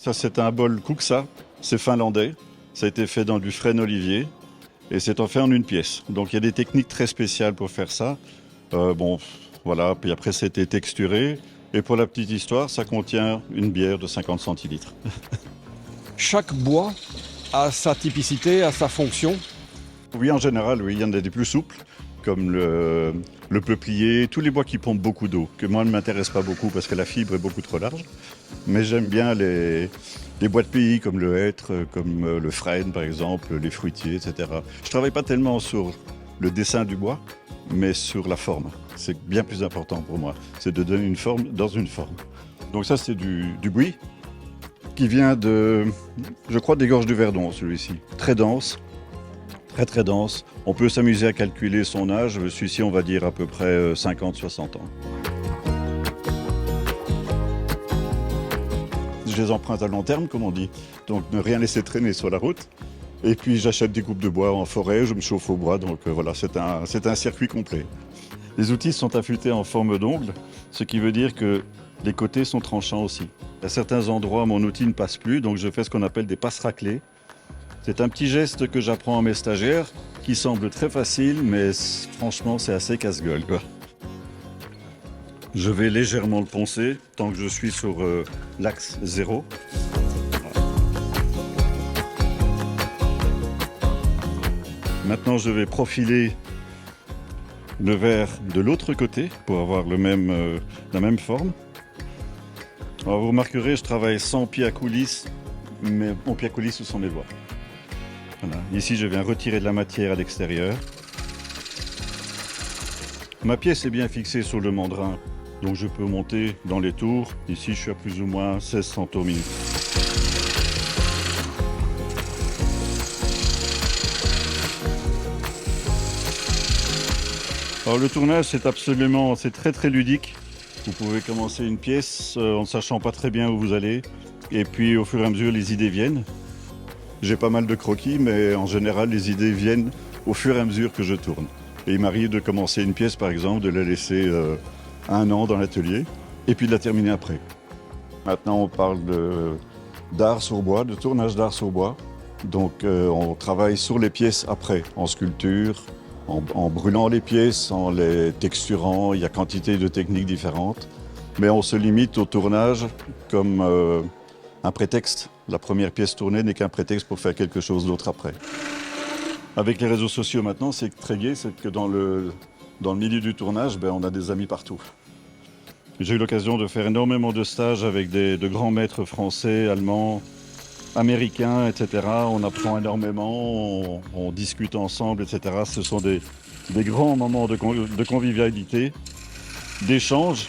Ça, c'est un bol Kuksa, c'est finlandais. Ça a été fait dans du frêne olivier et c'est en fait en une pièce. Donc il y a des techniques très spéciales pour faire ça. Bon, voilà, puis après c'était texturé. Et pour la petite histoire, ça contient une bière de 50 centilitres. Chaque bois a sa typicité, a sa fonction. Oui, en général, oui, il y en a des plus souples, comme le peuplier, tous les bois qui pompent beaucoup d'eau, que moi ne m'intéresse pas beaucoup parce que la fibre est beaucoup trop large. Mais j'aime bien les bois de pays comme le hêtre, comme le frêne par exemple, les fruitiers, etc. Je travaille pas tellement sur le dessin du bois, mais sur la forme. C'est bien plus important pour moi, c'est de donner une forme dans une forme. Donc ça c'est du buis qui vient de, je crois, des gorges du Verdon, celui-ci. Très dense, très très dense. On peut s'amuser à calculer son âge. Celui-ci, on va dire à peu près 50-60 ans. Je les emprunte à long terme, comme on dit. Donc ne rien laisser traîner sur la route. Et puis j'achète des coupes de bois en forêt, je me chauffe au bois. Donc voilà, c'est un circuit complet. Les outils sont affûtés en forme d'ongle, ce qui veut dire que les côtés sont tranchants aussi. À certains endroits, mon outil ne passe plus, donc je fais ce qu'on appelle des passes raclées. C'est un petit geste que j'apprends à mes stagiaires, qui semble très facile, mais franchement, c'est assez casse-gueule, quoi. Je vais légèrement le poncer, tant que je suis sur l'axe 0. Maintenant, je vais profiler le verre de l'autre côté pour avoir la même forme. Alors vous remarquerez, je travaille sans pied à coulisse, mais mon pied à coulisse, ce sont mes doigts. Voilà. Ici, je viens retirer de la matière à l'extérieur. Ma pièce est bien fixée sur le mandrin, donc je peux monter dans les tours. Ici, je suis à plus ou moins 1600 tours minute. Alors le tournage, c'est très très ludique. Vous pouvez commencer une pièce en ne sachant pas très bien où vous allez. Et puis au fur et à mesure, les idées viennent. J'ai pas mal de croquis, mais en général, les idées viennent au fur et à mesure que je tourne. Et il m'arrive de commencer une pièce, par exemple, de la laisser 1 an dans l'atelier, et puis de la terminer après. Maintenant, on parle d'art sur bois, de tournage d'art sur bois. Donc on travaille sur les pièces après, en sculpture, en brûlant les pièces, en les texturant. Il y a quantité de techniques différentes. Mais on se limite au tournage comme un prétexte. La première pièce tournée n'est qu'un prétexte pour faire quelque chose d'autre après. Avec les réseaux sociaux maintenant, c'est très gai, c'est que dans le milieu du tournage, on a des amis partout. J'ai eu l'occasion de faire énormément de stages avec de grands maîtres français, allemands, américains, etc. On apprend énormément, on discute ensemble, etc. Ce sont des grands moments de convivialité, d'échange.